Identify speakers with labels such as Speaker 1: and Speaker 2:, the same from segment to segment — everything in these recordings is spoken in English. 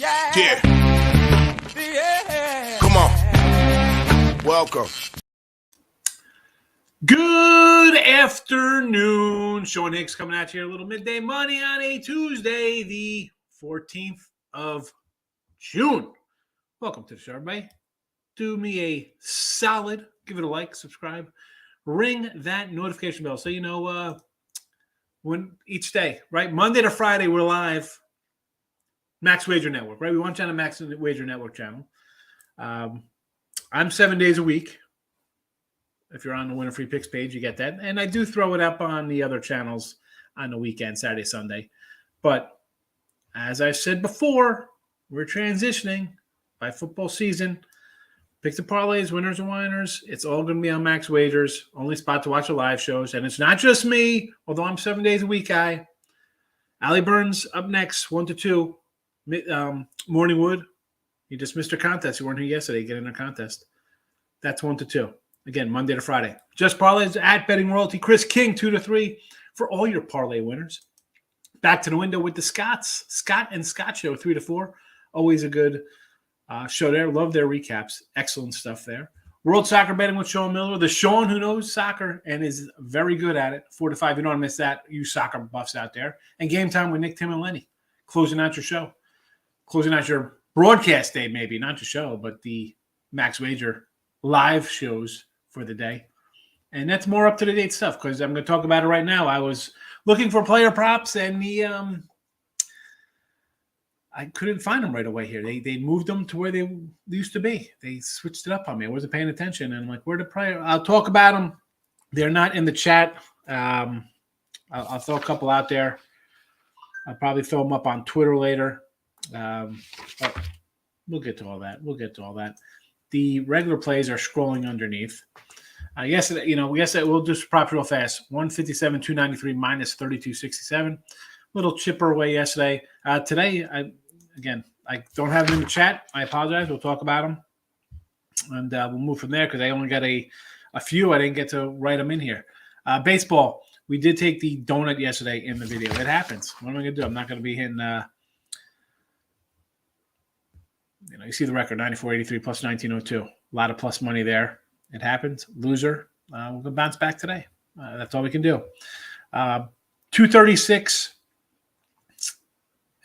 Speaker 1: Yeah. Come on. Welcome.
Speaker 2: Good afternoon. Sean Higgs coming at you a little midday money on a Tuesday, the 14th of June. Welcome to the show, everybody. Do me a solid. Give it a like, subscribe, ring that notification bell so you know when each day, right? Monday to Friday, we're live. Max Wager Network, right? We want you on the Max Wager Network channel. I'm 7 days a week. If you're on the Winner Free Picks page, you get that. And I do throw it up on the other channels on the weekend, Saturday, Sunday. But as I've said before, we're transitioning by football season. Picks and parlays, winners and whiners. It's all going to be on Max Wagers. Only spot to watch the live shows. And it's not just me, although I'm 7 days a week guy. Allie Burns up next, 1 to 2. Morning Wood, you just missed your contest. You weren't here yesterday. Get in a contest. That's 1 to 2. Again, Monday to Friday. Just parlays at Betting Royalty. Chris King, 2 to 3 for all your parlay winners. Back to the window with the Scotts. Scott and Scott show, 3 to 4. Always a good show there. Love their recaps. Excellent stuff there. World Soccer Betting with Sean Miller. The Sean who knows soccer and is very good at it. 4 to 5. You don't want to miss that. You soccer buffs out there. And Game Time with Nick, Tim, and Lenny. Closing out your show. Closing out your broadcast day, maybe. Not your show, but the Max Wager live shows for the day. And that's more up-to-date stuff because I'm going to talk about it right now. I was looking for player props, and I couldn't find them right away here. They moved them to where they used to be. They switched it up on me. I wasn't paying attention. And I'm like, where the player? I'll talk about them. They're not in the chat. I'll throw a couple out there. I'll probably throw them up on Twitter later. But we'll get to all that. The regular plays are scrolling underneath. Yesterday, we'll do props real fast. 157, 293 minus 32.67. Little chipper away yesterday. Today, I don't have them in the chat. I apologize. We'll talk about them, and we'll move from there because I only got a few. I didn't get to write them in here. Baseball. We did take the donut yesterday in the video. It happens. What am I going to do? I'm not going to be hitting. You see the record, 94.83 plus 19.02. A lot of plus money there. It happens. Loser. We're going to bounce back today. That's all we can do. 236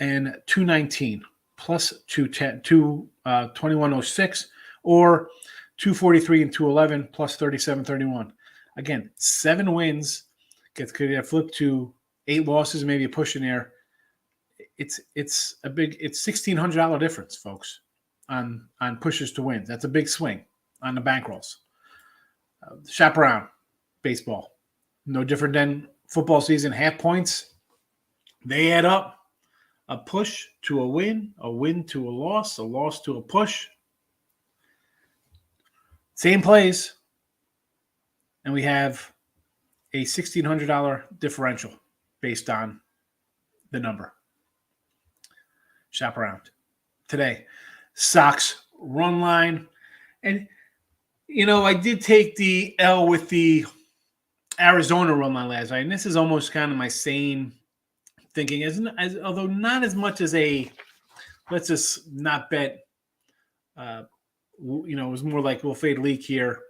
Speaker 2: and 219 plus 210, 2106 or 243 and 211 plus 37.31. Again, 7 wins could get flipped to 8 losses, maybe a push in there. It's $1,600 difference, folks, on pushes to wins. That's a big swing on the bankrolls. Shop around baseball. No different than football season. Half points, they add up. A push to a win to a loss to a push. Same plays. And we have a $1,600 differential based on the number. Shop around. Today, Sox run line. And, I did take the L with the Arizona run line last night. And this is almost kind of my same thinking, although not as much as let's just not bet. It was more like we'll fade leak here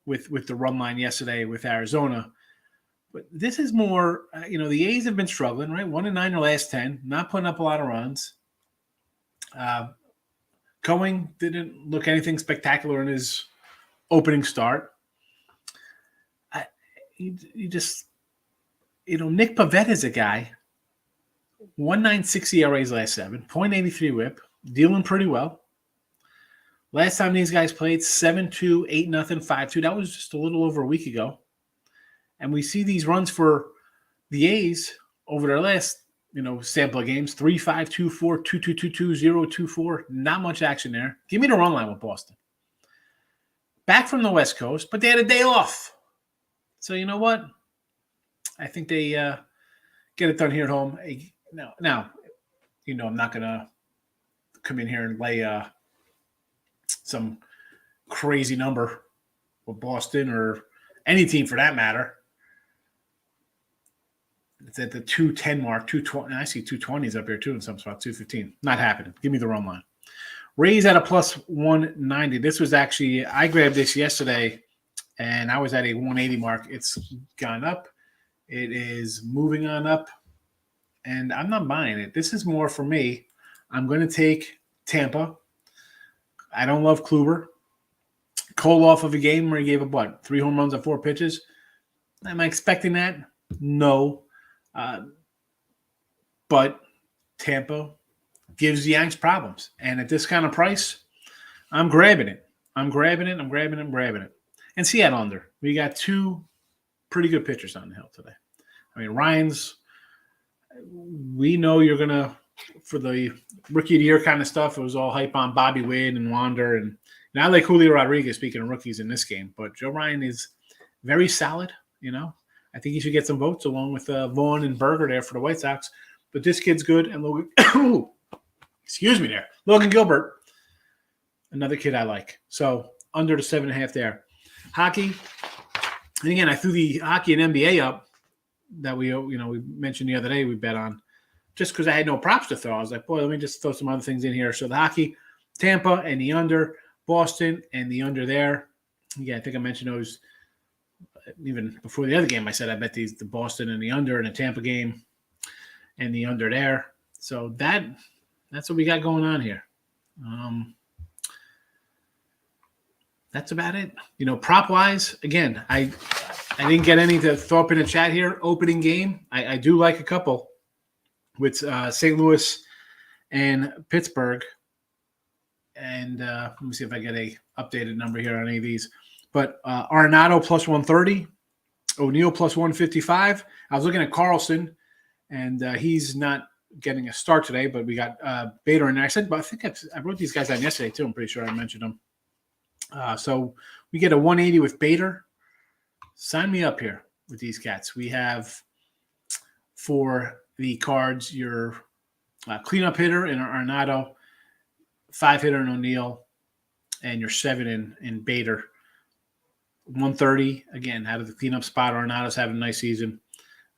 Speaker 2: with the run line yesterday with Arizona. But this is more, the A's have been struggling, right? 1-9 their last 10, not putting up a lot of runs. Cohen didn't look anything spectacular in his opening start. Nick Pavetta is a guy. 1.96 ERAs last 7, .83 whip, dealing pretty well. Last time these guys played, 7-2, 8-0, 5-2. That was just a little over a week ago. And we see these runs for the A's over their last, sample of games, 3-5, 2-4, 2-2, 2-2, 0-2-4. Not much action there. Give me the run line with Boston. Back from the West Coast, but they had a day off. So you know what? I think they get it done here at home. Now, I'm not going to come in here and lay some crazy number with Boston or any team for that matter. It's at the 210 mark, 220. I see 220s up here too in some spots, 215. Not happening. Give me the run line. Rays at a plus 190. This was actually, I grabbed this yesterday, and I was at a 180 mark. It's gone up. It is moving on up, and I'm not buying it. This is more for me. I'm going to take Tampa. I don't love Kluber. Cole off of a game where he gave up, what, 3 home runs on 4 pitches? Am I expecting that? No. But Tampa gives the Yanks problems. And at this kind of price, I'm grabbing it. I'm grabbing it. And Seattle under. We got 2 pretty good pitchers on the hill today. I mean, Ryan's, we know you're going to, for the rookie of the year kind of stuff, it was all hype on Bobby Witt and Wander. And I like Julio Rodriguez, speaking of rookies in this game. But Joe Ryan is very solid, you know. I think he should get some votes along with Vaughn and Berger there for the White Sox. But this kid's good. And Logan, Logan Gilbert, another kid I like. So under the 7.5 there. Hockey. And again, I threw the hockey and NBA up that we mentioned the other day we bet on just because I had no props to throw. I was like, boy, let me just throw some other things in here. So the hockey, Tampa and the under, Boston and the under there. Yeah, I think I mentioned those even before the other game. I said I bet the Boston and the under and the Tampa game and the under there. So that's what we got going on here. That's about it. Prop wise, again, I didn't get any to throw up in the chat here. Opening game, I do like a couple with St. Louis and Pittsburgh. And let me see if I get a updated number here on any of these. But Arenado plus 130, O'Neill plus 155. I was looking at Carlson, and he's not getting a start today, but we got Bader in there. I think I wrote these guys down yesterday too. I'm pretty sure I mentioned them. So we get a 180 with Bader. Sign me up here with these cats. We have for the Cards your cleanup hitter in Arenado, 5 hitter in O'Neill, and your 7 in Bader. 130 again out of the cleanup spot. Arenado's having a nice season.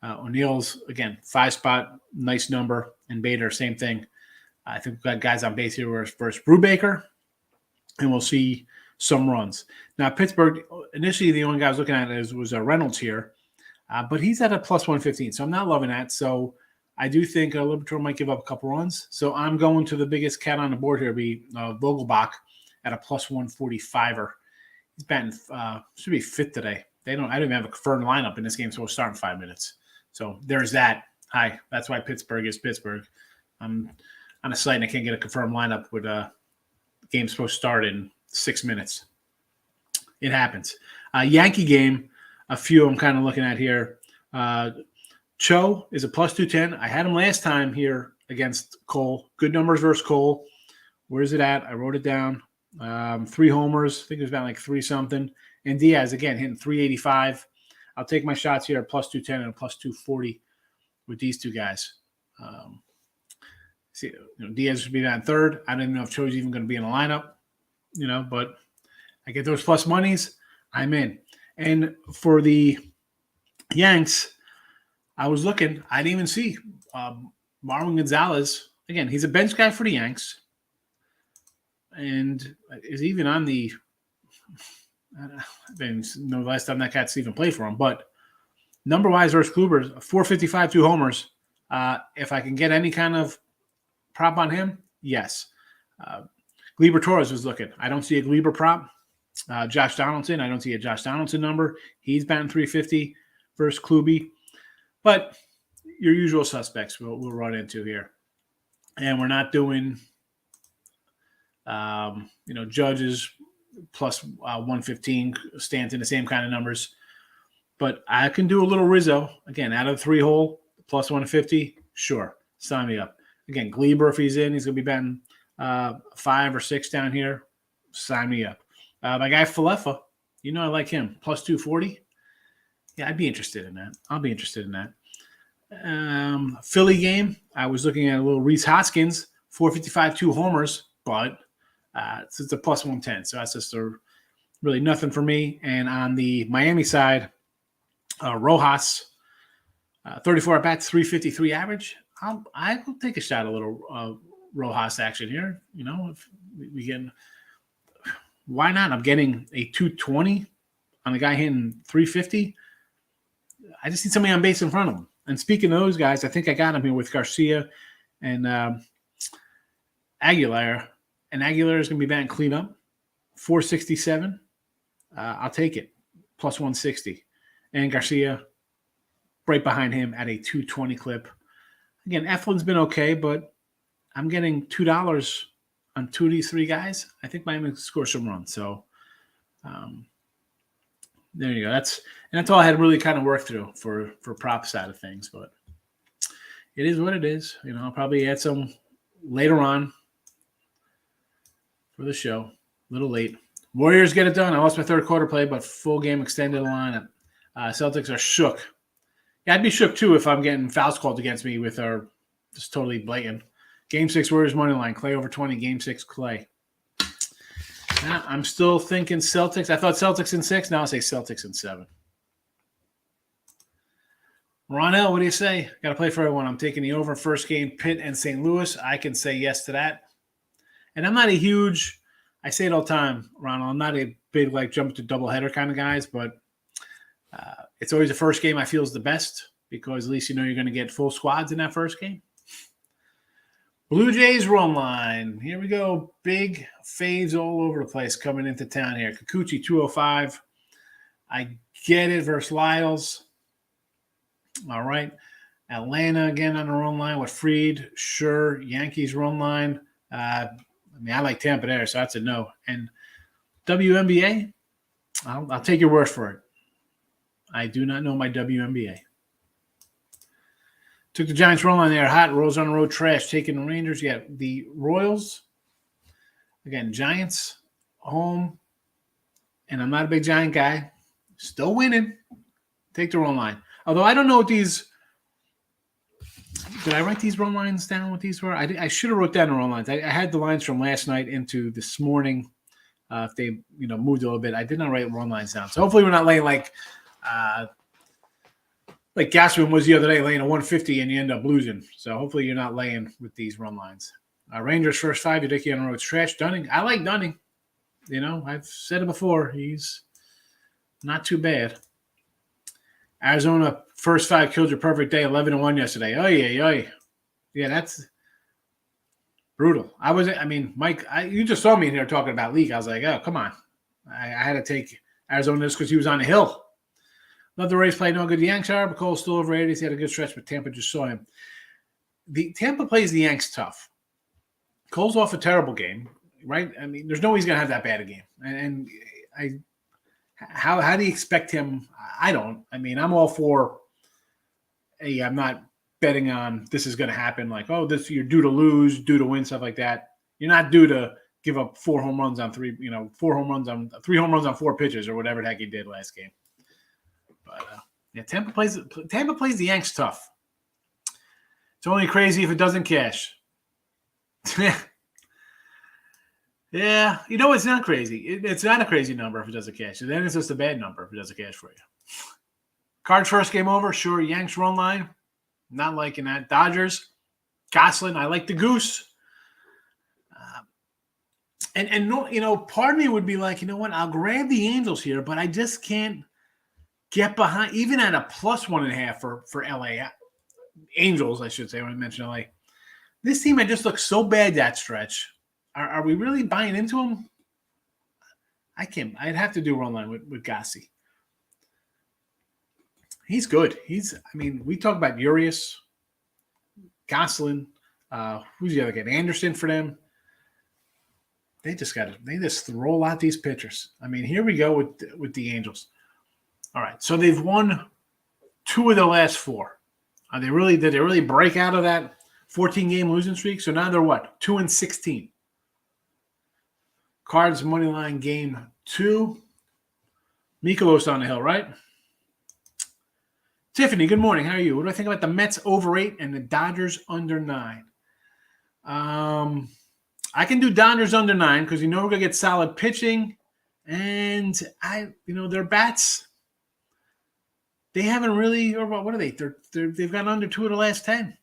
Speaker 2: O'Neill's again 5 spot, nice number, and Bader same thing. I think we've got guys on base here versus Brubaker, and we'll see some runs. Now Pittsburgh, initially the only guy I was looking at was Reynolds here, but he's at a plus 115, so I'm not loving that. So I do think Liberatore might give up a couple runs. So I'm going to the biggest cat on the board here, be Vogelbach at a plus 145er. He's batting should be 5th today. I don't even have a confirmed lineup in this game, so we'll start in 5 minutes. So there's that. Hi, that's why Pittsburgh is Pittsburgh. I'm on a site and I can't get a confirmed lineup with a game supposed to start in 6 minutes. It happens. Yankee game, a few I'm kind of looking at here. Cho is a plus 210. I had him last time here against Cole. Good numbers versus Cole. Where is it at? I wrote it down. 3 homers. I think it was about like 3 something. And Diaz, again, hitting 385. I'll take my shots here at plus 210 and a plus 240 with these 2 guys. Diaz should be on 3rd. I don't even know if Cho's even going to be in the lineup, but I get those plus monies, I'm in. And for the Yanks, I was looking. I didn't even see Marwin Gonzalez. Again, he's a bench guy for the Yanks. And is even on the I don't know the last time that cat's even played for him. But number-wise versus Kluber, 455, 2 homers. If I can get any kind of prop on him, yes. Gleyber Torres was looking. I don't see a Gleyber prop. Josh Donaldson, I don't see a Josh Donaldson number. He's batting 350 versus Kluby. But your usual suspects we'll run into here. And we're not doing, Judges plus 115, Stanton, the same kind of numbers. But I can do a little Rizzo. Again, out of the 3-hole, plus 150, sure. Sign me up. Again, Gleyber, if he's in, he's going to be batting 5 or 6 down here. Sign me up. My guy Falefa, I like him. Plus 240. Yeah, I'd be interested in that. I'll be interested in that. Philly game, I was looking at a little Rhys Hoskins, 455, 2 homers, but it's a plus 110. So that's just really nothing for me. And on the Miami side, Rojas, 34 at bats, 353 average. I will take a shot a little Rojas action here. You know, if we get, why not? I'm getting a 220 on a guy hitting 350. I just need somebody on base in front of him. And speaking of those guys, I think I got him here with Garcia and Aguilar. And Aguilar is going to be batting cleanup, 467. I'll take it, plus 160. And Garcia right behind him at a 220 clip. Again, Eflin's been okay, but I'm getting $2 on 2 of these 3 guys. I think Miami can score some runs. So there you go. That's all I had really kind of worked through for prop side of things. But it is what it is. You know, I'll probably add some later on for the show. A little late. Warriors get it done. I lost my third quarter play, but full game extended lineup. Celtics are shook. Yeah, I'd be shook too if I'm getting fouls called against me with our just totally blatant. Game 6 Warriors money line. Clay over 20. Game 6 Clay. Now, I'm still thinking Celtics. I thought Celtics in 6. Now I say Celtics in 7. Ronell, what do you say? Got to play for everyone. I'm taking the over first game, Pitt and St. Louis. I can say yes to that. And I'm not a huge, I say it all the time, Ronald, I'm not a big, like, jump to doubleheader kind of guys, but it's always the first game I feel is the best because at least you know you're going to get full squads in that first game. Blue Jays run line. Here we go. Big fades all over the place coming into town here. Kikuchi, 205. I get it versus Lyles. All right. Atlanta again on the run line with Fried. Sure. Yankees run line. I like Tampa there, so that's a no. And WNBA, I'll take your word for it. I do not know my WNBA. Took the Giants run line there. Hot. Rolls on the road. Trash. Taking the Rangers. Yeah, the Royals. Again, Giants home. And I'm not a big Giant guy. Still winning. Take the run line. Although I don't know what these – did I write these run lines down, what these were? I should have wrote down the run lines. I had the lines from last night into this morning. If they, moved a little bit. I did not write run lines down. So hopefully we're not laying like Gassman was the other day, laying a 150 and you end up losing. So hopefully you're not laying with these run lines. Rangers first 5, Yudicki on the road. Trash. Dunning. I like Dunning. I've said it before. He's not too bad. Arizona first 5 killed your perfect day, 11-1 yesterday. Oh yeah. Yeah, that's brutal. Mike, you just saw me in here talking about Leak. I was like, oh, come on. I had to take Arizona just because he was on the hill. Love the Rays play. No good. The Yanks are, but Cole's still overrated. He had a good stretch, but Tampa just saw him. Tampa plays the Yanks tough. Cole's off a terrible game, right? There's no way he's going to have that bad a game. And how do you expect him? I don't. I'm all for, hey, I'm not betting on this is going to happen. Like, oh, you're due to lose, due to win, stuff like that. You're not due to give up 4 home runs on 3 home runs on 4 pitches or whatever the heck he did last game. But yeah, Tampa plays the Yanks tough. It's only crazy if it doesn't cash. Yeah, it's not crazy. It's not a crazy number if it doesn't cash. Then it's just a bad number if it doesn't cash for you. Cards first game over. Sure, Yanks run line. Not liking that. Dodgers. Goslin. I like the Goose. And no, part of me would be like, you know what? I'll grab the Angels here, but I just can't get behind, even at a plus 1.5 for LA. Angels, I should say, when I mention LA. This team, I just look so bad that stretch. Are we really buying into him? I can't. I'd have to do run line with Gassi. He's good. We talk about Urias, Goslin. Who's the other guy? Anderson for them. They just roll out these pitchers. Here we go with the Angels. All right. So they've won 2 of the last 4. Did they really break out of that 14-game losing streak? So now they're what? 2-16. Cards money line game 2. Mikolos on the hill, right? Tiffany, good morning. How are you? What do I think about the Mets over 8 and the Dodgers under 9? I can do Dodgers under 9 because we're going to get solid pitching. And their bats. they haven't really, or what are they? They've gone under 2 of the last 10.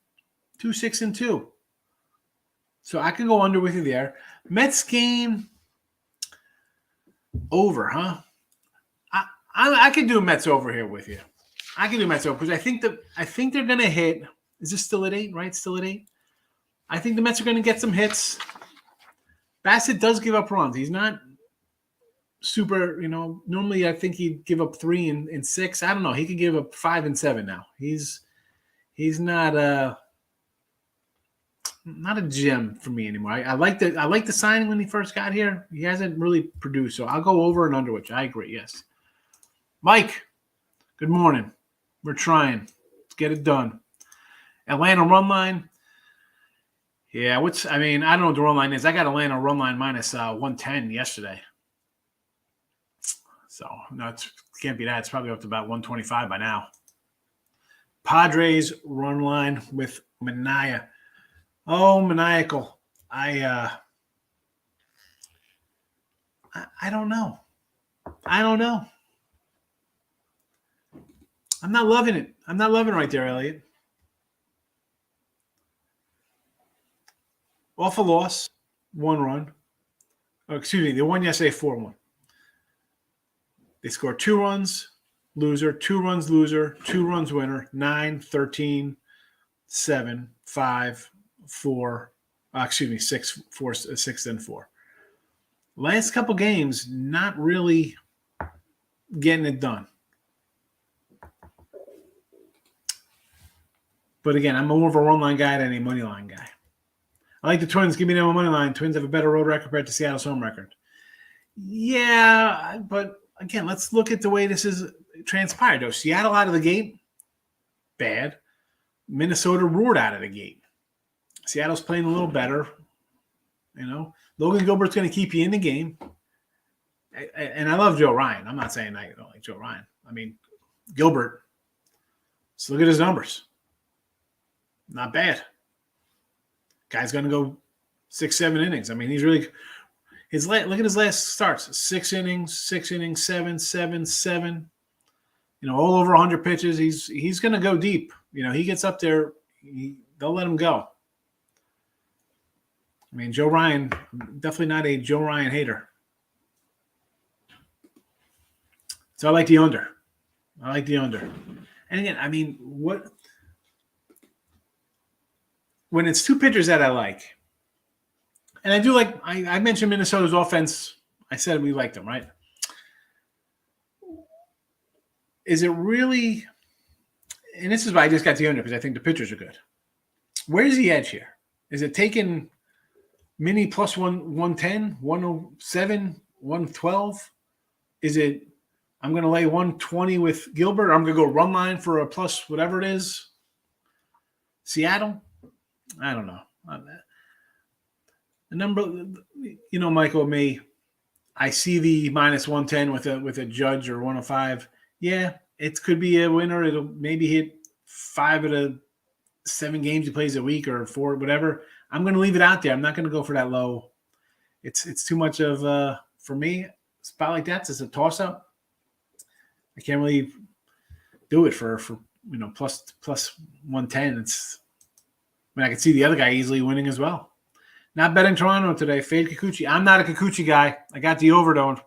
Speaker 2: 2, 6, and 2. So I can go under with you there. Mets game over, huh? I could do Mets over here with you. I can do Mets over because I think they're gonna hit. Is this still at 8? Right, still at 8. I think the Mets are gonna get some hits. Bassett does give up runs. He's not super, normally I think he'd give up 3 and 6. I don't know. He could give up 5 and 7 now. He's not a gem for me anymore. I like the signing when he first got here. He hasn't really produced, so I'll go over and under, which I agree. Yes, Mike. Good morning. We're trying. Let's get it done. Atlanta run line. Yeah, I don't know what the run line is. I got Atlanta run line minus 110 yesterday. So, no, it can't be that. It's probably up to about 125 by now. Padres run line with Mania. Oh, maniacal. I don't know. I'm not loving it. I'm not loving it right there, Elliot. Off a loss, 1 run. Oh, excuse me, they won yesterday 4-1. They scored 2 runs, loser, 2 runs, loser, 2 runs, winner, 9, 13, 7, 5, 4. 6, 4, 6, and 4. Last couple games, not really getting it done. But again, I'm more of a run line guy than a money line guy. I like the Twins. Give me them a money line. Twins have a better road record compared to Seattle's home record. Yeah, but again, let's look at the way this is transpired. Though Seattle out of the gate, bad. Minnesota roared out of the gate. Seattle's playing a little better. Logan Gilbert's going to keep you in the game. And I love Joe Ryan. I'm not saying I don't like Joe Ryan. I mean, Gilbert. Let's look at his numbers. Not bad. Guy's going to go 6, 7 innings. I mean, he's really look at his last starts. 6 innings, 7, 7, 7. All over 100 pitches. He's going to go deep. He gets up there. They'll let him go. I mean, Joe Ryan, definitely not a Joe Ryan hater. So I like the under. And again, I mean, when it's 2 pitchers that I like, and I do like, I mentioned Minnesota's offense. I said we liked them, right? Is it really, and this is why I just got the under, because I think the pitchers are good. Where's the edge here? Is it taking Mini plus 110, 107, 112? Is it, I'm going to lay 120 with Gilbert, or I'm going to go run line for a plus whatever it is? Seattle? I don't know. The number, Michael, me, I see the minus 110 with a Judge or 105. Yeah, it could be a winner. It'll maybe hit 5 of the 7 games he plays a week or 4, whatever. I'm going to leave it out there. I'm not going to go for that low. It's too much of for me. A spot like that's just a toss up. I can't really do it for plus 110. I can see the other guy easily winning as well. Not betting Toronto today. Fade Kikuchi. I'm not a Kikuchi guy. I got the over though.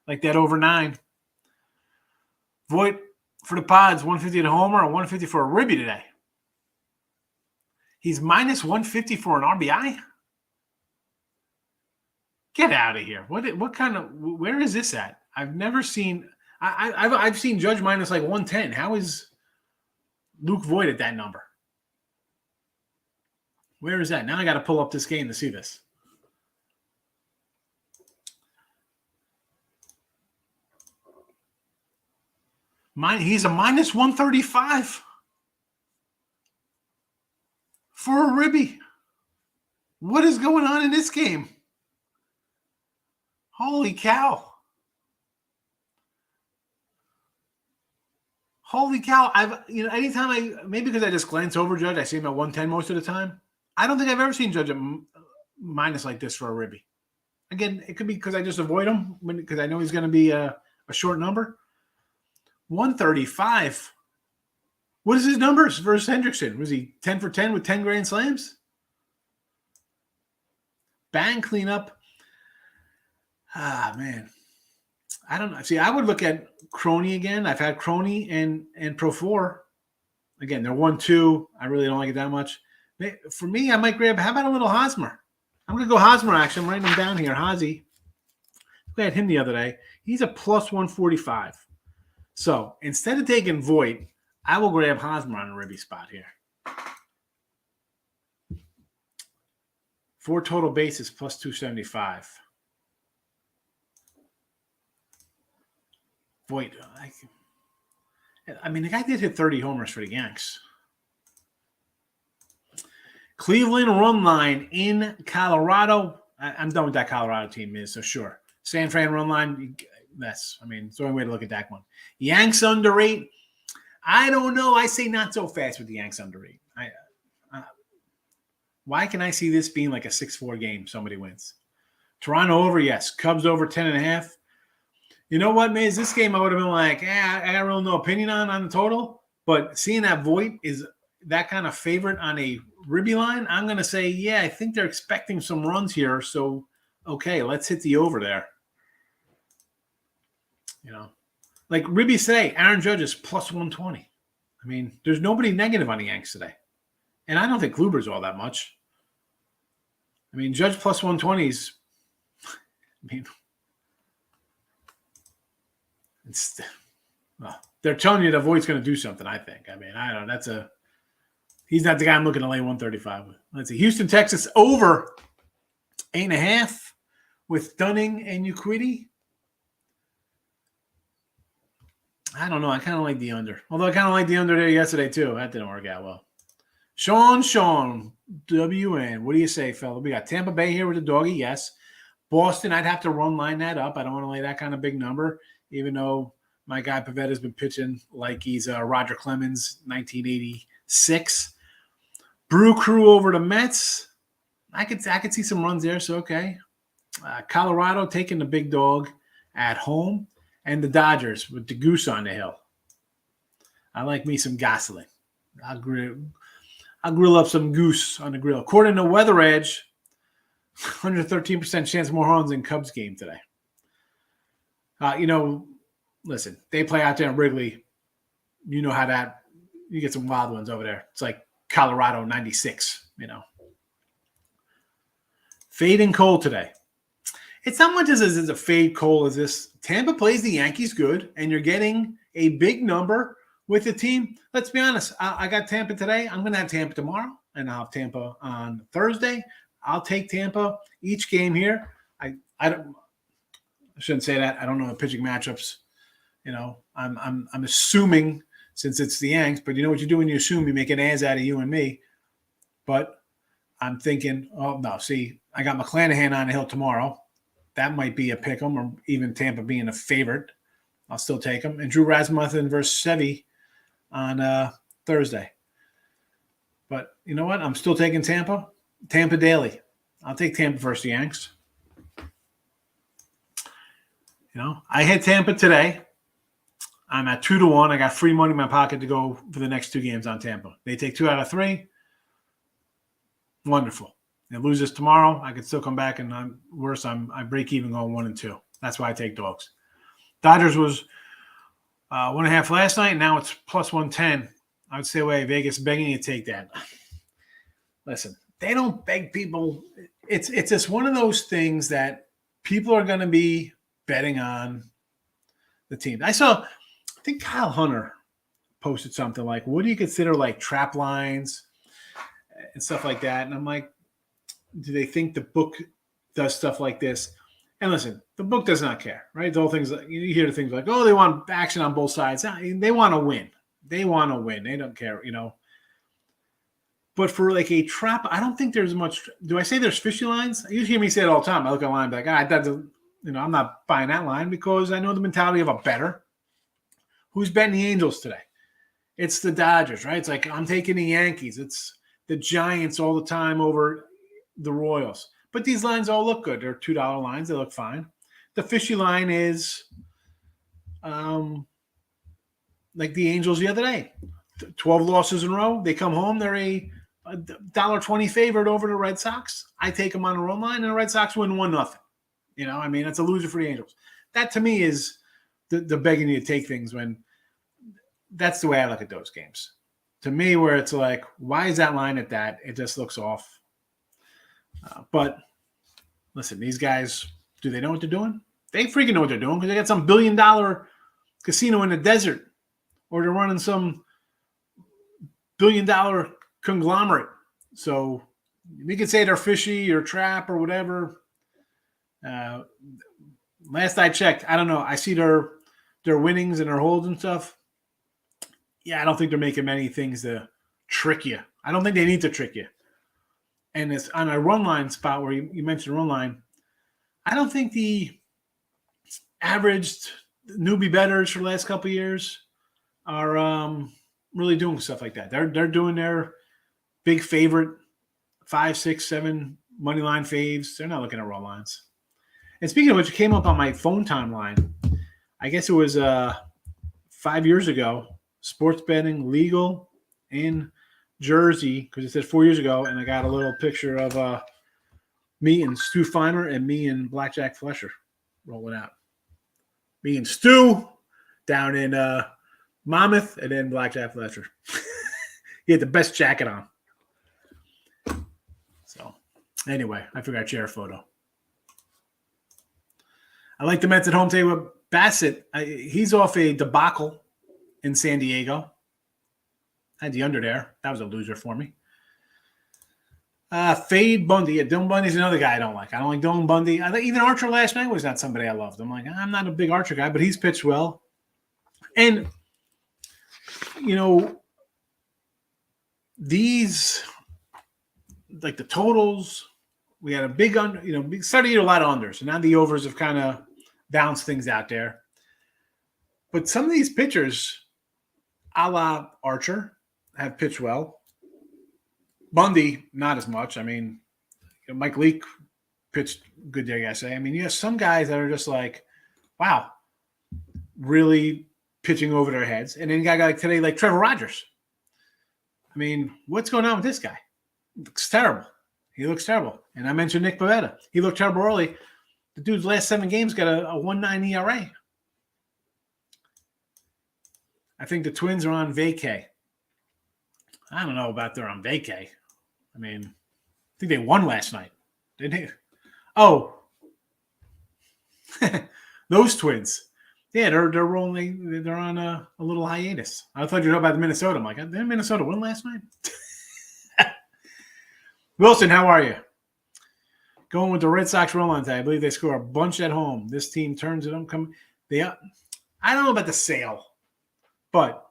Speaker 2: Like that over 9. Voit for the Pods, 150 at a homer and 150 for a ribby today. He's minus 150 for an RBI? Get out of here. What kind of, where is this at? I've never seen, I've seen Judge minus like 110. How is Luke Voit at that number? Where is that? Now I got to pull up this game to see this. He's a minus 135 for a ribby. What is going on in this game? Holy cow. Holy cow. Anytime maybe because I just glance over Judge, I see him at 110 most of the time. I don't think I've ever seen Judge at minus like this for a ribby. Again, it could be because I just avoid him because I know he's going to be a short number. 135 What is his numbers versus Hendrickson? Was he 10 for 10 with 10 grand slams? Bang cleanup. Ah, man. I don't know. See, I would look at Crony again. I've had Crony and Pro 4. Again, they're 1-2. I really don't like it that much. For me, I might grab, how about a little Hosmer? I'm going to go Hosmer action. I'm writing him down here. Hosey. I had him the other day. He's a plus 145. So instead of taking Voigt, I will grab Hosmer on a ribby spot here. 4 total bases plus 275. Voigt. I mean, the guy did hit 30 homers for the Yanks. Cleveland run line in Colorado. I'm done with that Colorado team, so sure. San Fran run line, it's the only way to look at that one. Yanks under 8. I don't know. I say not so fast with the Yanks under 8. Why can I see this being like a 6-4 game? Somebody wins. Toronto over, yes. Cubs over 10.5. You know what, Miz? This game I would have been like, I got really no opinion on the total. But seeing that Voigt is that kind of favorite on a ribby line, I'm going to say, yeah, I think they're expecting some runs here. So, okay, let's hit the over there. Like Ribby say, Aaron Judge is plus 120. There's nobody negative on the Yanks today. And I don't think Kluber's all that much. Judge plus 120s, they're telling you that Voigt's going to do something, I think. I don't know. He's not the guy I'm looking to lay 135 with. Let's see. Houston, Texas over 8.5 with Dunning and Uquidi. I don't know. I kind of like the under. Although I kind of like the under there yesterday, too. That didn't work out well. Sean, WN. What do you say, fella? We got Tampa Bay here with the doggy, yes. Boston, I'd have to run line that up. I don't want to lay that kind of big number, even though my guy Pavetta's been pitching like he's Roger Clemens, 1986. Brew Crew over to Mets. I could see some runs there, so okay. Colorado taking the big dog at home. And the Dodgers with the goose on the hill. I like me some Gosling. I'll grill up some goose on the grill. According to Weather Edge, 113% chance more runs in Cubs game today. Listen, they play out there in Wrigley. You know how you get some wild ones over there. It's like Colorado 96, Fading cold today. It's not much as a fade cold as this. Tampa plays the Yankees good, and you're getting a big number with the team. Let's be honest. I got Tampa today. I'm going to have Tampa tomorrow, and I'll have Tampa on Thursday. I'll take Tampa each game here. I shouldn't say that. I don't know the pitching matchups. I'm assuming since it's the Yanks, but you know what you do when you assume? You make an ass out of you and me. But I'm thinking, oh, no, see, I got McClanahan on the hill tomorrow. That might be a pick 'em, or even Tampa being a favorite. I'll still take them. And Drew Rasmussen versus Sevy on Thursday. But you know what? I'm still taking Tampa. Tampa daily. I'll take Tampa versus the Yanks. I hit Tampa today. I'm at 2-1. I got free money in my pocket to go for the next 2 games on Tampa. They take 2 out of 3. Wonderful. They lose this tomorrow, I could still come back, and I break even going 1-2. That's why I take dogs. Dodgers was 1.5 last night. Now it's plus 110. I would say, wait, Vegas begging you to take that. Listen, they don't beg people. It's just one of those things that people are going to be betting on the team. I think Kyle Hunter posted something like, what do you consider like trap lines and stuff like that? And I'm like, do they think the book does stuff like this? And listen, the book does not care, right? The whole thing's like, you hear the things like, oh, they want action on both sides. They want to win. They want to win. They don't care, But for like a trap, I don't think there's much. Do I say there's fishy lines? You hear me say it all the time. I look at a line and be like, I'm not buying that line because I know the mentality of a bettor. Who's betting the Angels today? It's the Dodgers, right? It's like, I'm taking the Yankees. It's the Giants all the time over the Royals. But these lines all look good. They're $2 lines. They look fine. The fishy line is like the Angels the other day. 12 losses in a row. They come home. They're a $1.20 favorite over the Red Sox. I take them on the run line, and the Red Sox win 1-0. I mean, that's a loser for the Angels. That to me is the begging you to take things when that's the way I look at those games. To me, where it's like, why is that line at that? It just looks off. But listen, these guys, do they know what they're doing? They freaking know what they're doing because they got some $1 billion casino in the desert, or they're running some $1 billion conglomerate. So we could say they're fishy or trap or whatever. Last I checked, I don't know. I see their winnings and their holds and stuff. Yeah, I don't think they're making many things to trick you. I don't think they need to trick you. And it's on a run line spot where you mentioned run line. I don't think the averaged newbie bettors for the last couple of years are really doing stuff like that. They're doing their big favorite 5, 6, 7 money line faves. They're not looking at run lines. And speaking of which, it came up on my phone timeline. I guess it was 5 years ago. Sports betting legal in Jersey, because it said 4 years ago, and I got a little picture of me and Stu Feiner and me and Blackjack Flesher rolling out. Me and Stu down in Monmouth, and then Blackjack Flesher. He had the best jacket on. So, anyway, I forgot to share a photo. I like the Mets at home today with Bassett. He's off a debacle in San Diego. I had the under there. That was a loser for me. Fade Bundy. Yeah, Dylan Bundy's another guy I don't like. I don't like Dylan Bundy. I think even Archer last night was not somebody I loved. I'm like, I'm not a big Archer guy, but he's pitched well. And, these, like the totals, we had a big under, we started to get a lot of unders, and now the overs have kind of balanced things out there. But some of these pitchers, a la Archer, have pitched well. Bundy, not as much. I mean, Mike Leake pitched good day, I say. I mean, you have some guys that are just like, wow, really pitching over their heads. And then you got a guy like today, like Trevor Rogers. I mean, what's going on with this guy? He looks terrible. And I mentioned Nick Pivetta. He looked terrible early. The dude's last 7 games got a 1.9 ERA. I think the Twins are on vacay. I don't know about they're on vacay. I mean, I think they won last night, didn't they? Oh, those Twins. Yeah, they're rolling. They're on a little hiatus. I thought you were talking about the Minnesota. I'm like, didn't Minnesota win last night? Wilson, how are you? Going with the Red Sox run line today. I believe they score a bunch at home. This team turns it on. I don't know about the sale, but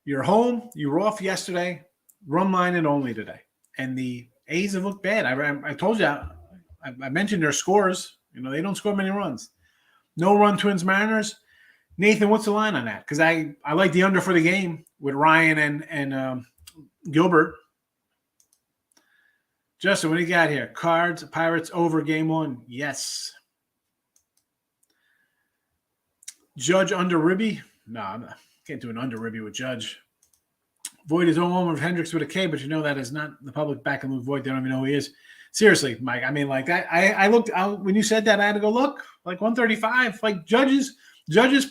Speaker 2: you're home. You were off yesterday. Run line and only today. And the A's have looked bad. I told you. I mentioned their scores. They don't score many runs. No run Twins Mariners. Nathan, what's the line on that? Because I like the under for the game with Ryan and Gilbert. Justin, what do you got here? Cards, Pirates over game 1. Yes. Judge under Ribby? No, I can't do an under Ribby with Judge. Void his own home with Hendricks with a K, but that is not the public back and Luke Void. They don't even know who he is. Seriously, Mike. I mean, like that. I looked out when you said that. I had to go look. Like 135. Like Judges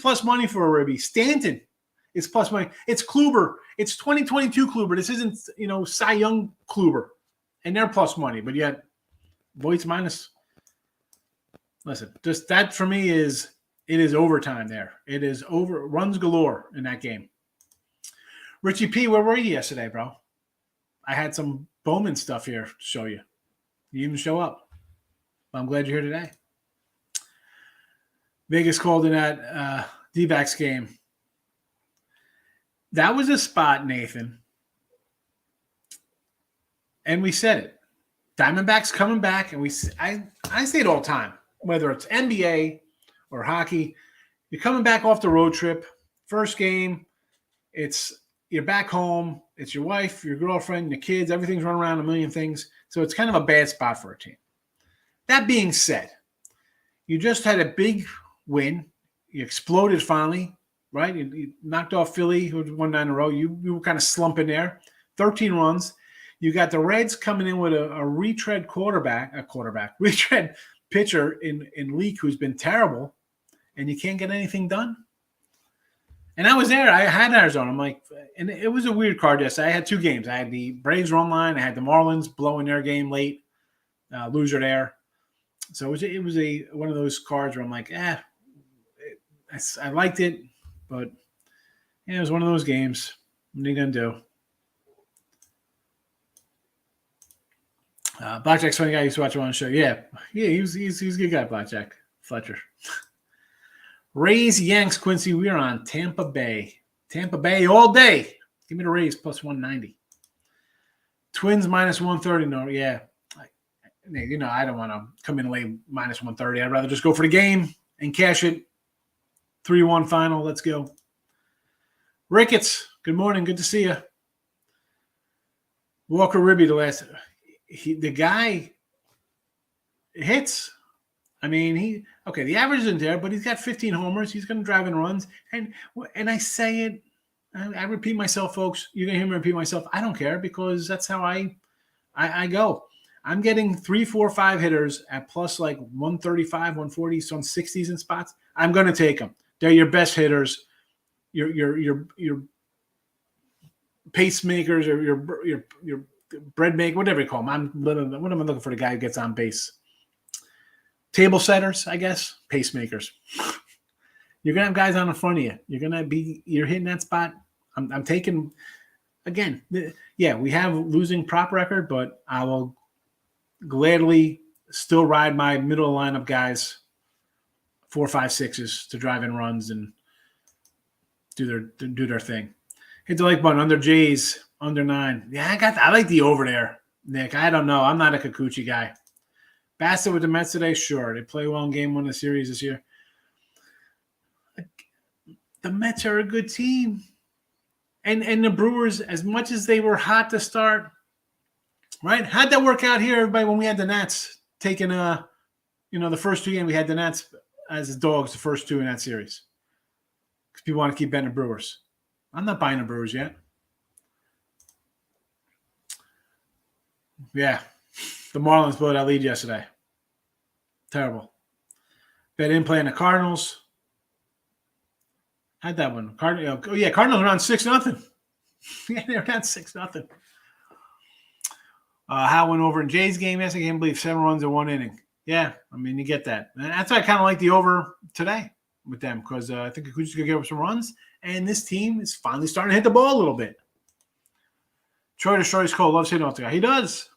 Speaker 2: plus money for a Ribby. Stanton is plus money. It's Kluber. It's 2022 Kluber. This isn't Cy Young Kluber. And they're plus money, but yet Voigt's minus. Listen, just that for me it is overtime there. It is over runs galore in that game. Richie P, where were you yesterday, bro? I had some Bowman stuff here to show you. You didn't show up. I'm glad you're here today. Vegas called in that D-backs game. That was a spot, Nathan. And we said it. Diamondbacks coming back, and I say it all the time, whether it's NBA or hockey, you're coming back off the road trip, first game, you're back home, it's your wife, your girlfriend, your kids, everything's running around a million things, so it's kind of a bad spot for a team. That being said, you just had a big win, you exploded finally, right? You knocked off Philly, who won 9 in a row. You were kind of slumping there. 13 runs. You got the Reds coming in with a retread retread pitcher in Leak, who's been terrible, and you can't get anything done. And I was there. I had Arizona. I'm like, and it was a weird card yesterday. I had 2 games. I had the Braves run line. I had the Marlins blowing their game late, loser there. So it was one of those cards where I'm like, I liked it, but yeah, it was one of those games. What are you gonna do? Blackjack's funny guy. I used to watch him on the show. Yeah, he's a good guy, Blackjack Fletcher. Rays, Yanks, Quincy. We are on Tampa Bay. Tampa Bay all day. Give me the Rays plus 190. Twins minus 130. No, yeah. I don't want to come in late minus 130. I'd rather just go for the game and cash it. 3-1 final. Let's go. Ricketts, good morning. Good to see you. Walker Ribby, the guy hits. I mean, the average isn't there, but he's got 15 homers. He's going to drive in runs. And I say it, I repeat myself, folks. You're going to hear me repeat myself. I don't care because that's how I go. I'm getting 3, 4, 5 hitters at plus like 135, 140, some 60s in spots. I'm going to take them. They're your best hitters. Your pacemakers or your bread maker, whatever you call them. What am I looking for? The guy who gets on base. Table setters, I guess. Pacemakers. You're gonna have guys on in front of you. You're hitting that spot. I'm taking again. Yeah, we have losing prop record, but I will gladly still ride my middle lineup guys 4, 5, 6s to drive in runs and do their thing. Hit the like button under Jays, under 9. Yeah, I like the over there, Nick. I don't know. I'm not a Kikuchi guy. Bassett with the Mets today, sure. They play well in game 1 of the series this year. The Mets are a good team. And the Brewers, as much as they were hot to start, right? How'd that work out here, everybody, when we had the Nats taking the first 2 games, we had the Nats as dogs, the first 2 in that series. Because people want to keep betting the Brewers. I'm not buying the Brewers yet. Yeah. The Marlins blew that lead yesterday. Terrible. Bet in playing the Cardinals. Had that one. Cardinals were on 6-0. Yeah, they were down 6-0. How went over in Jay's game yesterday? I can't believe 7 runs in 1 inning. Yeah, I mean, you get that. And that's why I kind of like the over today with them because I think Kikuchi's going to give up some runs. And this team is finally starting to hit the ball a little bit. Troy Destroys Cole loves hitting off the guy. He does.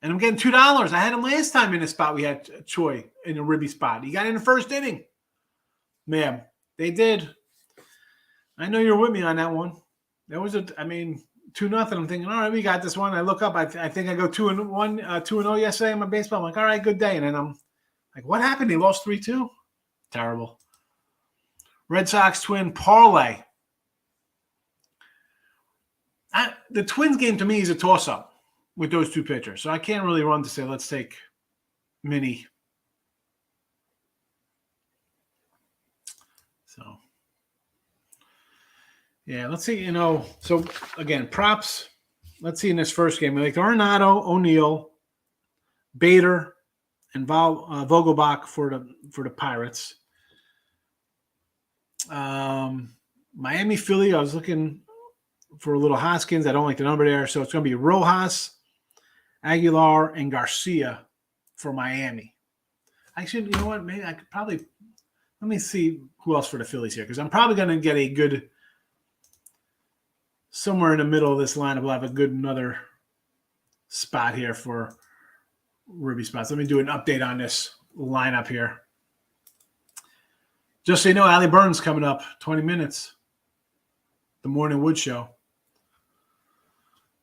Speaker 2: And I'm getting $2. I had him last time in the spot. We had Choi in a ribby spot. He got in the first inning. Man, they did. I know you're with me on that one. That was 2-0. I'm thinking, all right, we got this one. I look up. I think I go 2-1, 2-0 yesterday in my baseball. I'm like, all right, good day. And then I'm like, what happened? They lost 3-2. Terrible. Red Sox Twin parlay. The Twins game to me is a toss-up with those 2 pitchers. So I can't really run to say, let's take Minnie. So, yeah, let's see, so again, props. Let's see in this first game. We like Arenado, O'Neill, Bader, and Vogelbach for the Pirates. Miami, Philly, I was looking for a little Hoskins. I don't like the number there. So it's going to be Rojas, Aguilar, and Garcia for Miami. Actually, you know what? Maybe I could probably – let me see who else for the Phillies here because I'm probably going to get a good – somewhere in the middle of this lineup. We'll have a good another spot here for Ruby spots. Let me do an update on this lineup here. Just so you know, Allie Burns coming up, 20 minutes. The Morning Wood Show.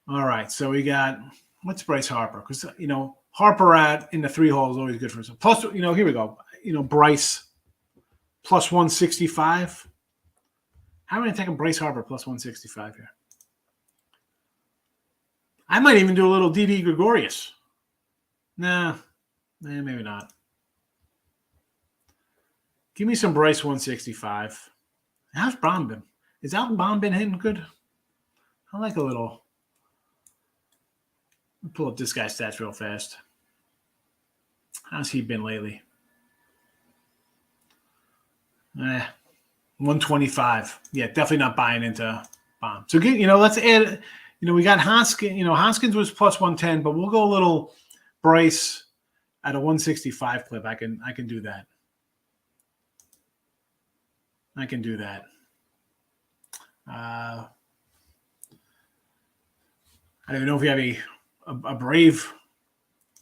Speaker 2: All right, so we got – what's Bryce Harper? Because, Harper in the 3 hole is always good for us. Plus, here we go. Bryce plus 165. How am I going to take a Bryce Harper plus 165 here? I might even do a little Didi Gregorius. Nah, maybe not. Give me some Bryce 165. How's Braun been? Is Alton Braun been hitting good? I like a little. Let me pull up this guy's stats real fast. How's he been lately? 125. Yeah, definitely not buying into Braun. So, let's add. We got Hoskins. Hoskins was plus 110, but we'll go a little Bryce at a 165 clip. I can do that. I can do that. I don't even know if we have a Brave.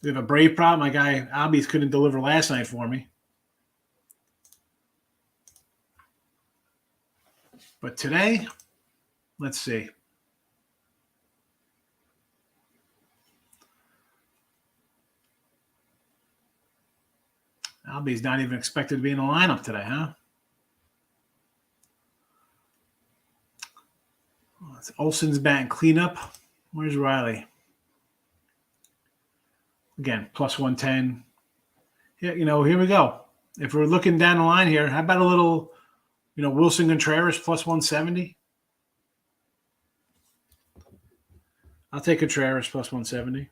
Speaker 2: We have a Brave problem. My guy Abby's couldn't deliver last night for me. But today, let's see. Albie's not even expected to be in the lineup today, huh? Olsen's batting cleanup. Where's Riley? Again, plus 110. Yeah, here we go. If we're looking down the line here, how about a little, Wilson Contreras plus 170? I'll take Contreras plus 170.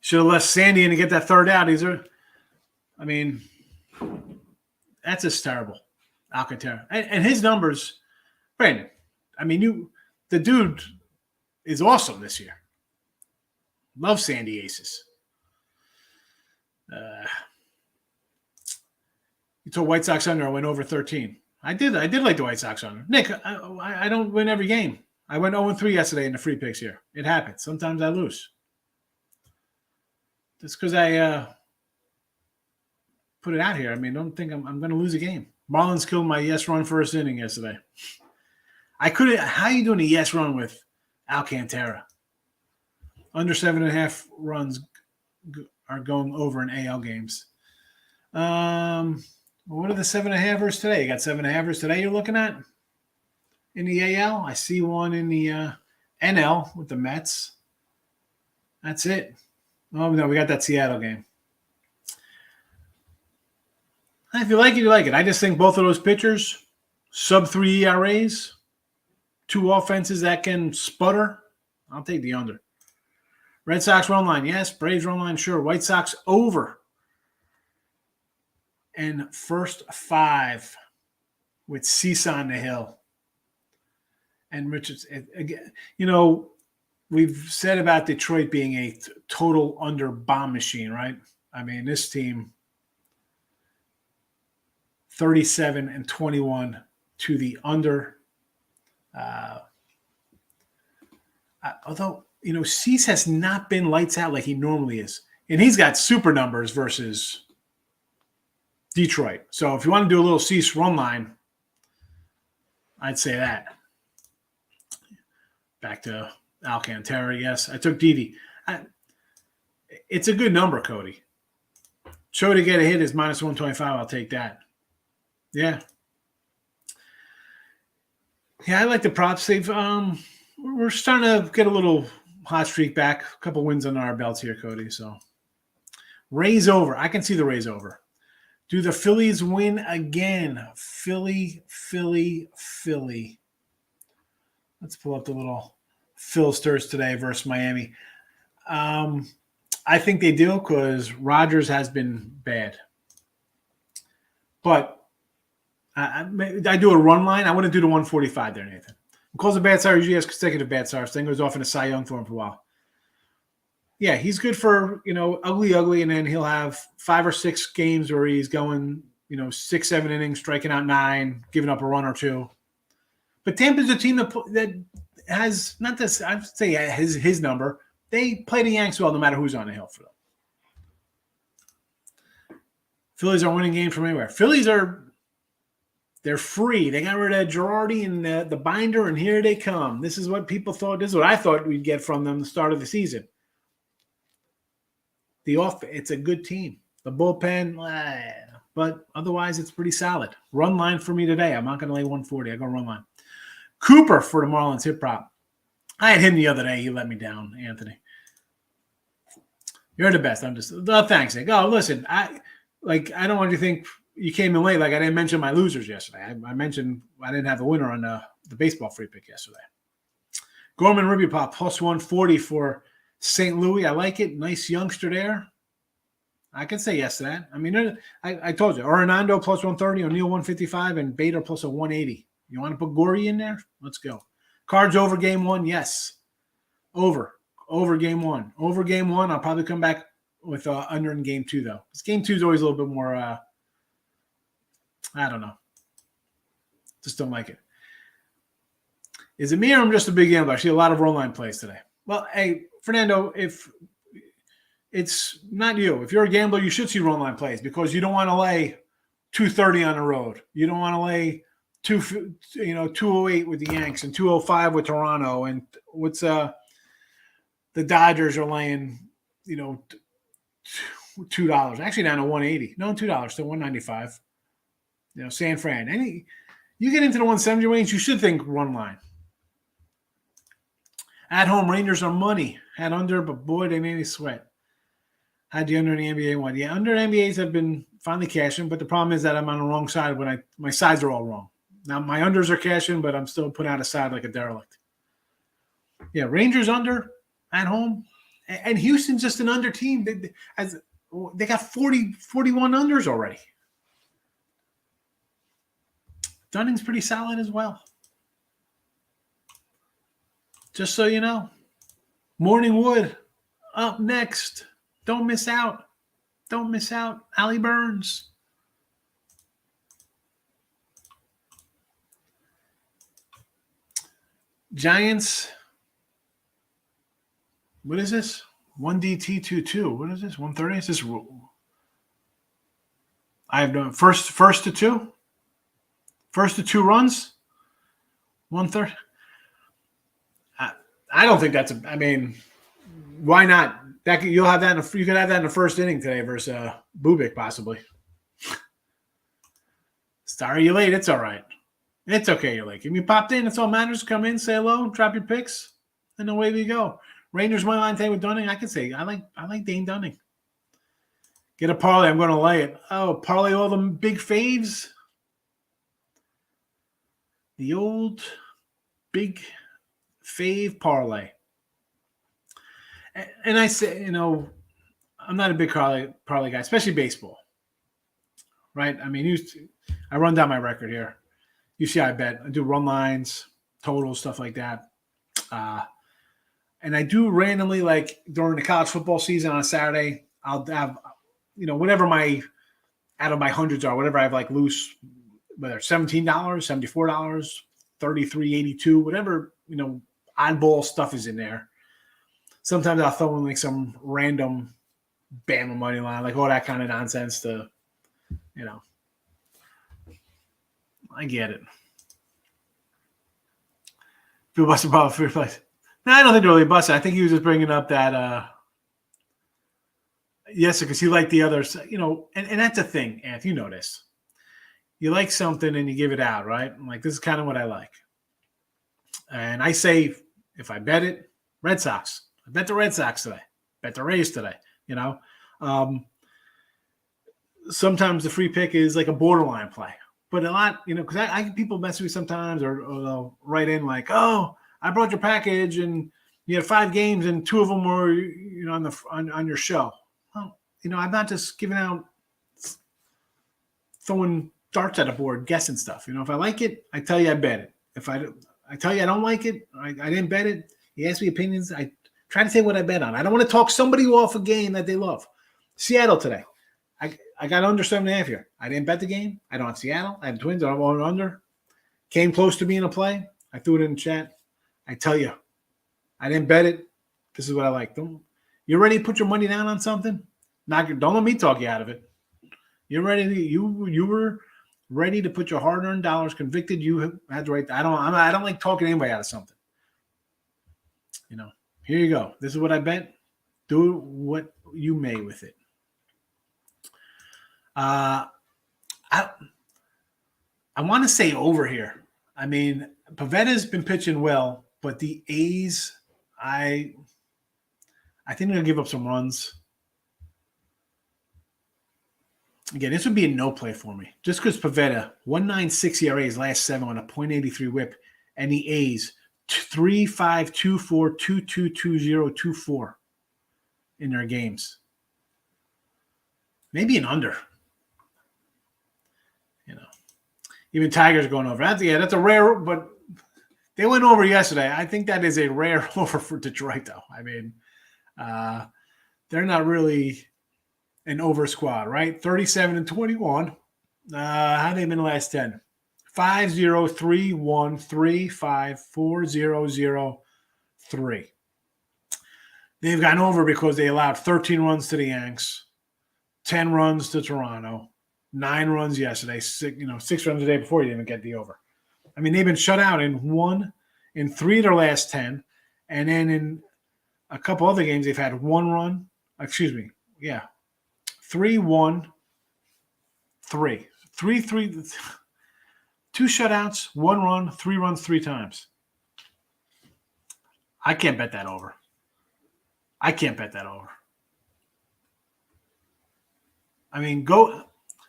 Speaker 2: Should have left Sandy in to get that third out. That's just terrible. Alcantara. And his numbers, Brandon, the dude is awesome this year. Love Sandy Aces. You told White Sox under, I went over 13. I did like the White Sox under. Nick, I don't win every game. I went 0-3 yesterday in the free picks here. It happens. Sometimes I lose. Just because I put it out here. Don't think I'm going to lose a game. Marlins killed my yes run first inning yesterday. I couldn't. How are you doing a yes run with Alcantara? Under 7.5 runs are going over in AL games. What are the 7.5ers today? You got 7.5ers today you're looking at in the AL? I see one in the NL with the Mets. That's it. Oh, no, we got that Seattle game. If you like it, you like it. I just think both of those pitchers, sub-3 ERAs, two offenses that can sputter. I'll take the under. Red Sox run line, yes. Braves run line, sure. White Sox over. And first 5 with Cease on the hill. And Richards, again, we've said about Detroit being a total under bomb machine, right? This team, 37-21 to the under. Although, Cease has not been lights out like he normally is. And he's got super numbers versus Detroit. So if you want to do a little Cease run line, I'd say that. Back to Alcantara, yes. I took Didi. It's a good number, Cody. Cho to get a hit is minus 125. I'll take that. Yeah. Yeah, I like the props. We're starting to get a little hot streak back. A couple wins under our belts here, Cody. So Rays over. I can see the Rays over. Do the Phillies win again? Philly. Let's pull up the little Philsters today versus Miami. I think they do because Rodgers has been bad. But I do a run line. I wouldn't do the 145 there, Nathan. Because the bad start usually has consecutive bad starts. Then goes off in a Cy Young for him for a while. Yeah, he's good for, ugly, and then he'll have 5 or 6 games where he's going, 6, 7 innings, striking out 9, giving up a run or 2. But Tampa's a team that has, not this, I'd say his number. They play the Yanks well no matter who's on the hill for them. Phillies are winning games from anywhere. They're free. They got rid of Girardi and the binder, and here they come. This is what people thought. This is what I thought we'd get from them the start of the season. It's a good team. The bullpen, but otherwise it's pretty solid. Run line for me today. I'm not going to lay 140. I go run line. Cooper for the Marlins hit prop. I had him the other day. He let me down, Anthony. You're the best. I'm just thanks, Nick. Oh, listen, I don't want you to think you came in late. Like I didn't mention my losers yesterday. I mentioned I didn't have the winner on the baseball free pick yesterday. Gorman Ribiopop plus 140 for St. Louis. I like it. Nice youngster there. I can say yes to that. I mean, I told you. Orlando plus 130, O'Neill 155, and Bader plus a 180. You want to put Gorey in there? Let's go. Cards over game one, yes. Over game one. Over game one, I'll probably come back with under in game two, though. Because game two is always a little bit more, I don't know. Just don't like it. Is it me or I'm just a big gambler? I see a lot of roll line plays today. Well, hey, Fernando, if it's not you. If you're a gambler, you should see roll line plays because you don't want to lay 230 on the road. You don't want to lay 208 with the Yanks and 205 with Toronto. And what's the Dodgers are laying, $2. Actually down to 180. No, $2 to 195. San Fran. You get into the 170 range, you should think run line. At home, Rangers are money. Had under, but boy, they made me sweat. Had the under in the NBA one. Yeah, under NBAs have been finally cashing, but the problem is that I'm on the wrong side when my sides are all wrong. Now my unders are cashing, but I'm still putting out a side like a derelict. Yeah, Rangers under at home. And Houston's just an under team. They got 41 unders already. Dunning's pretty solid as well. Just so you know. Morning Wood up next. Don't miss out. Don't miss out. Allie Burns. Giants. What is this? 1DT22. What is this? 130? Is this? I have no first to two. First to two runs. 130. I don't think that's why not? You'll have that. You could have that in the first inning today versus Bubik possibly. Sorry you're late. It's all right. It's okay you're late. If you popped in, that's all matters. Come in, say hello, drop your picks, and away we go. Rangers money line today with Dunning. I can say I like Dane Dunning. Get a parlay. I'm going to lay it. Oh, parlay all the big faves. The old big fave parlay. And I say, I'm not a big parlay guy, especially baseball. Right? I mean, I run down my record here. You see, I bet. I do run lines, totals, stuff like that. And I do randomly, like during the college football season on a Saturday, I'll have, whatever out of my hundreds are, whatever I have like loose, whether it's $17, $74, $33.82, whatever, oddball stuff is in there. Sometimes I'll throw in like some random Bama money line, like all that kind of nonsense to, I get it. Bill Buster Ball free place. No, I don't think they're really busted. I think he was just bringing up that, yes, because he liked the others, and that's a thing, Anth, you know this. You like something and you give it out, right? I'm like, this is kind of what I like. And I say, if I bet it, Red Sox. I bet the Red Sox today. Bet the Rays today, Sometimes the free pick is like a borderline play. But a lot, because I people mess with me sometimes or they'll write in like, oh, I brought your package and you had 5 games and 2 of them were, on your show. Well, I'm not just giving out, throwing darts at a board, guessing stuff. If I like it, I tell you I bet it. If I tell you I don't like it, I didn't bet it. You ask me opinions, I try to say what I bet on. I don't want to talk somebody off a game that they love. Seattle today. I got under 7.5 here. I didn't bet the game. I don't have Seattle. I have Twins. I'm on under. Came close to being a play. I threw it in the chat. I tell you, I didn't bet it. This is what I like. You ready to put your money down on something? Don't let me talk you out of it. You're ready. You were ready to put your hard-earned dollars. Convicted. You had the right. I don't like talking anybody out of something. Here you go. This is what I bet. Do what you may with it. I want to say over here. I mean, Pavetta's been pitching well. But the A's, I think they're going to give up some runs. Again, this would be a no play for me. Just because Pavetta, 1.96 ERA his last 7 on a .83 whip, and the A's, 3.5, 2.4, 2.2, 2.0, 2.4 in their games. Maybe an under. Even Tigers are going over. That's a rare, but they went over yesterday. I think that is a rare over for Detroit, though. I mean, they're not really an over squad, right? 37-21. How they been in the last 10? 5-0, 3-1, 3-5, 4-0, 0, 3. They've gone over because they allowed 13 runs to the Yanks, 10 runs to Toronto, 9 runs yesterday, 6 runs the day before you didn't even get the over. I mean, they've been shut out in 3 of their last 10, and then in a couple other games they've had 1 run. 3-1, 3. 3-3. 2 shutouts, 1 run, 3 runs 3 times. I can't bet that over. I mean,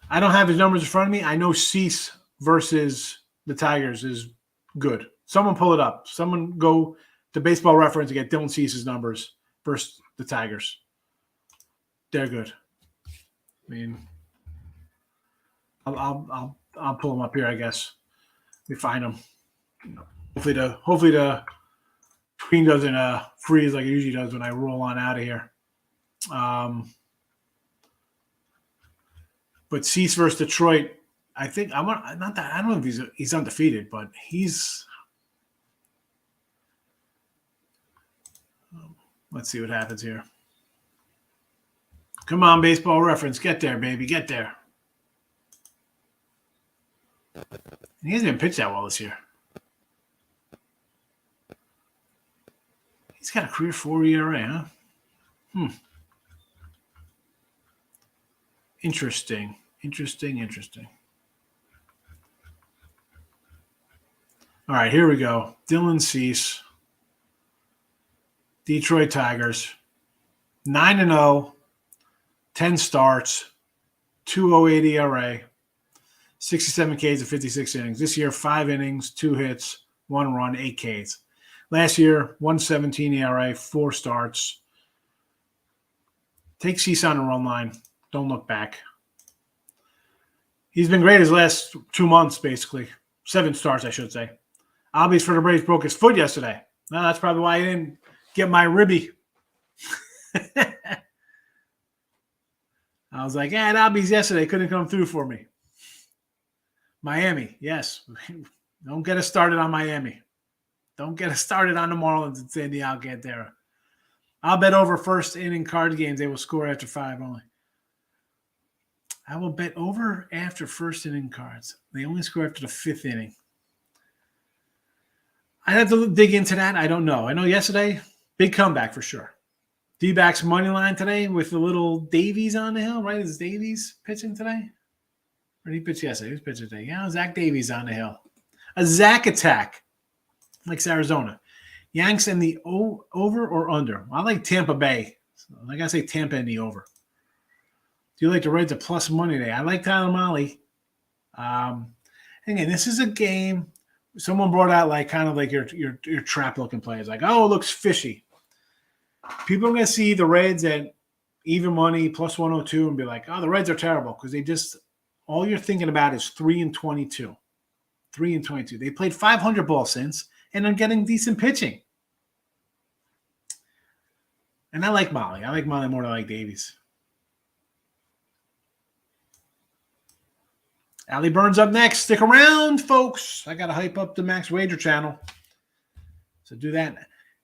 Speaker 2: I don't have his numbers in front of me. I know Cease versus the Tigers is good. Someone pull it up. Someone go to Baseball Reference and get Dylan Cease's numbers versus the Tigers. They're good. I mean, I'll pull them up here, I guess. We find them. Hopefully the screen doesn't freeze like it usually does when I roll on out of here. But Cease versus Detroit, I think I don't know if he's undefeated, but he's. Let's see what happens here. Come on, Baseball Reference, get there, baby, get there. He hasn't even pitched that well this year. He's got a career 4 ERA, huh? Interesting. All right, here we go. Dylan Cease, Detroit Tigers, 9-0, 10 starts, 2.08 ERA, 67 Ks in 56 innings. This year, 5 innings, 2 hits, 1 run, 8 Ks. Last year, 1.17 ERA, 4 starts. Take Cease on the run line. Don't look back. He's been great his last 2 months, basically. 7 starts, I should say. Albies for the Braves broke his foot yesterday. No, that's probably why I didn't get my ribby. I was like, Albies yesterday couldn't come through for me. Miami, yes. Don't get us started on Miami. Don't get us started on the Marlins and Sandy Alcantara. I'll bet over first inning card games they will score after 5 only. I will bet over after first inning cards. They only score after the 5th inning. I'd have to dig into that. I don't know. I know yesterday, big comeback for sure. D-backs money line today with the little Davies on the hill, right? Is Davies pitching today? Or did he pitch yesterday? He was pitching today. Yeah, Zach Davies on the hill. A Zach attack, like Arizona. Yanks in the over or under? I like Tampa Bay. I got to say Tampa in the over. Do you like the Reds at plus money today? I like Tyler Mahle. Again, this is a game. Someone brought out kind of like your trap looking plays. Like, oh, it looks fishy. People are going to see the Reds at even money plus 102 and be like, oh, the Reds are terrible because all you're thinking about is 3-22. 3-22. They played 500 balls since and are getting decent pitching. And I like Mahle. I like Mahle more than I like Davies. Allie Burns up next. Stick around, folks. I got to hype up the Max Wager channel. So do that.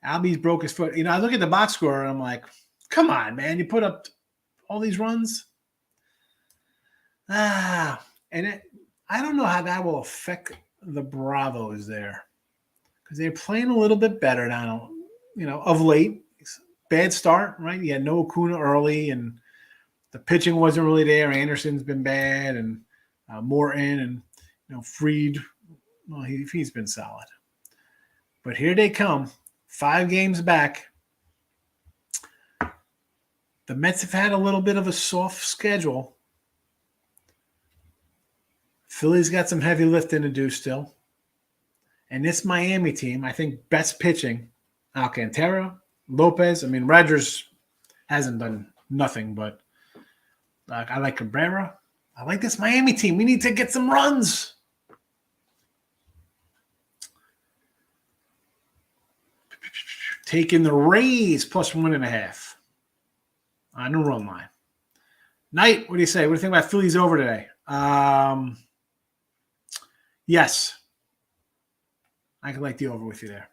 Speaker 2: Albie's broke his foot. I look at the box score and I'm like, come on, man. You put up all these runs. And I don't know how that will affect the Bravos there. Because they're playing a little bit better now, of late. Bad start, right? You had no Acuna early and the pitching wasn't really there. Anderson's been bad and Morton and Fried, well, he's been solid. But here they come, 5 games back. The Mets have had a little bit of a soft schedule. Philly's got some heavy lifting to do still. And this Miami team, I think best pitching, Alcantara, Lopez. I mean, Rogers hasn't done nothing, but I like Cabrera. I like this Miami team. We need to get some runs. Taking the Rays plus 1.5 on the run line. Knight, what do you say? What do you think about Phillies over today? Yes. I could like the over with you there.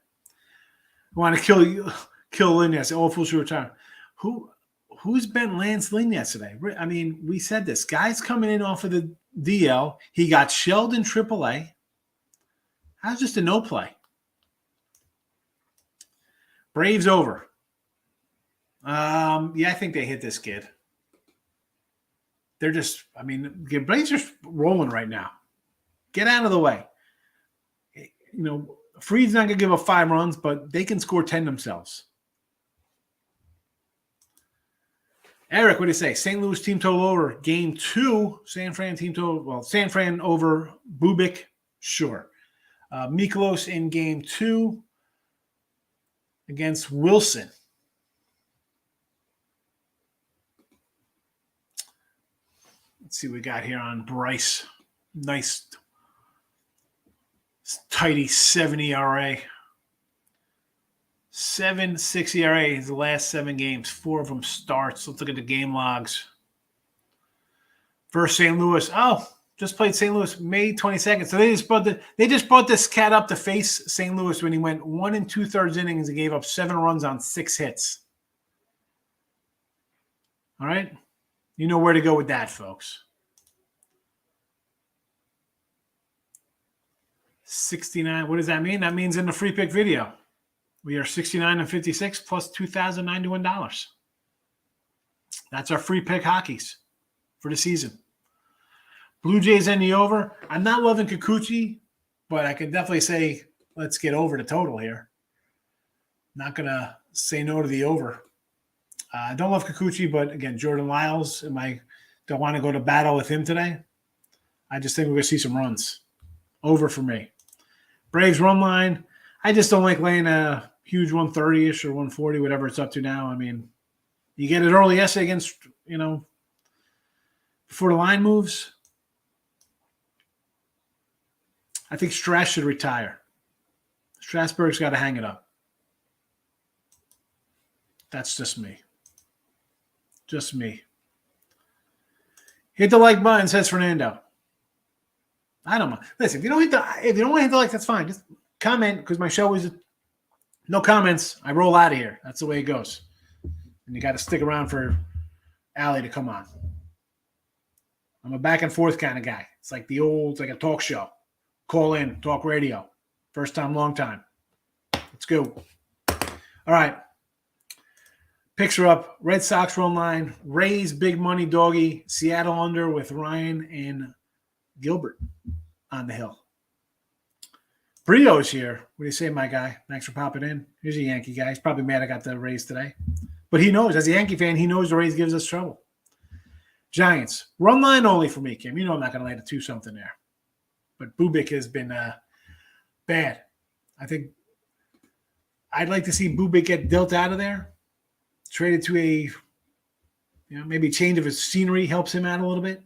Speaker 2: I want to kill Lynn yesterday. All fools should retire. Who's been Lance Lynn yesterday? I mean, we said this. Guy's coming in off of the DL. He got shelled in AAA. How's just a no play? Braves over. Yeah, I think they hit this kid. They're just, I mean, the Braves are rolling right now. Get out of the way. You know, Freed's not going to give up 5 runs, but they can score 10 themselves. Eric, what do you say? St. Louis team total over. Game 2, San Fran team total. Well, San Fran over Bubic, sure. Mikolas in game 2 against Wilson. Let's see what we got here on Bryce. Nice, tidy 7 ERA. 7.6 ERA his last 7 games. 4 of them starts. Let's look at the game logs. First St. Louis. Oh, just played St. Louis May 22nd. So they just brought this cat up to face St. Louis when he went 1 2/3 innings and gave up 7 runs on 6 hits. All right? You know where to go with that, folks. 69. What does that mean? That means in the free pick video, we are 69-56 plus $2,091. That's our free pick hockeys for the season. Blue Jays in the over. I'm not loving Kikuchi, but I can definitely say let's get over the total here. Not going to say no to the over. I don't love Kikuchi, but again, Jordan Lyles, don't want to go to battle with him today. I just think we're going to see some runs. Over for me. Braves run line. I just don't like laying a huge 130-ish or 140, whatever it's up to now. I mean, you get it early yesterday against, before the line moves. I think Strass should retire. Strasburg's got to hang it up. That's just me. Just me. Hit the like button, says Fernando. I don't mind. Listen, if you don't want to hit the like, that's fine. Just comment, because my show is no comments. I roll out of here. That's the way it goes. And you got to stick around for Allie to come on. I'm a back and forth kind of guy. It's like a talk show. Call in, talk radio. First time, long time. Let's go. All right. Picks are up. Red Sox run line. Rays big money doggy. Seattle under with Ryan and Gilbert on the hill. Brio's here. What do you say, my guy? Thanks for popping in. Here's a Yankee guy. He's probably mad I got the Rays today. But he knows, as a Yankee fan, he knows the Rays gives us trouble. Giants. Run line only for me, Kim. You know I'm not going to land a 2-something there. But Bubic has been bad. I think I'd like to see Bubic get dealt out of there. Traded to maybe change of his scenery helps him out a little bit.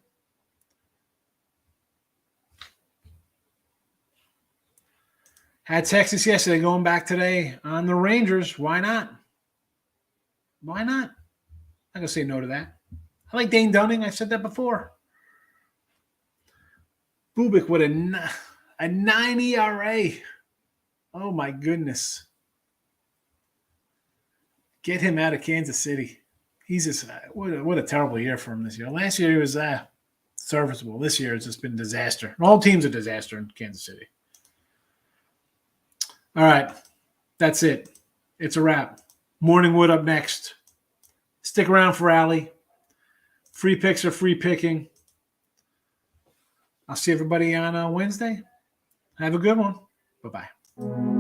Speaker 2: Had Texas yesterday, going back today on the Rangers. Why not? Why not? I'm going to say no to that. I like Dane Dunning. I said that before. Bubic with a 9 ERA. Oh, my goodness. Get him out of Kansas City. He's just what a terrible year for him this year. Last year he was serviceable. This year it's just been a disaster. The whole team's a disaster in Kansas City. All right. That's it. It's a wrap. Morning Wood up next. Stick around for Allie. Free picks are free picking. I'll see everybody on Wednesday. Have a good one. Bye-bye.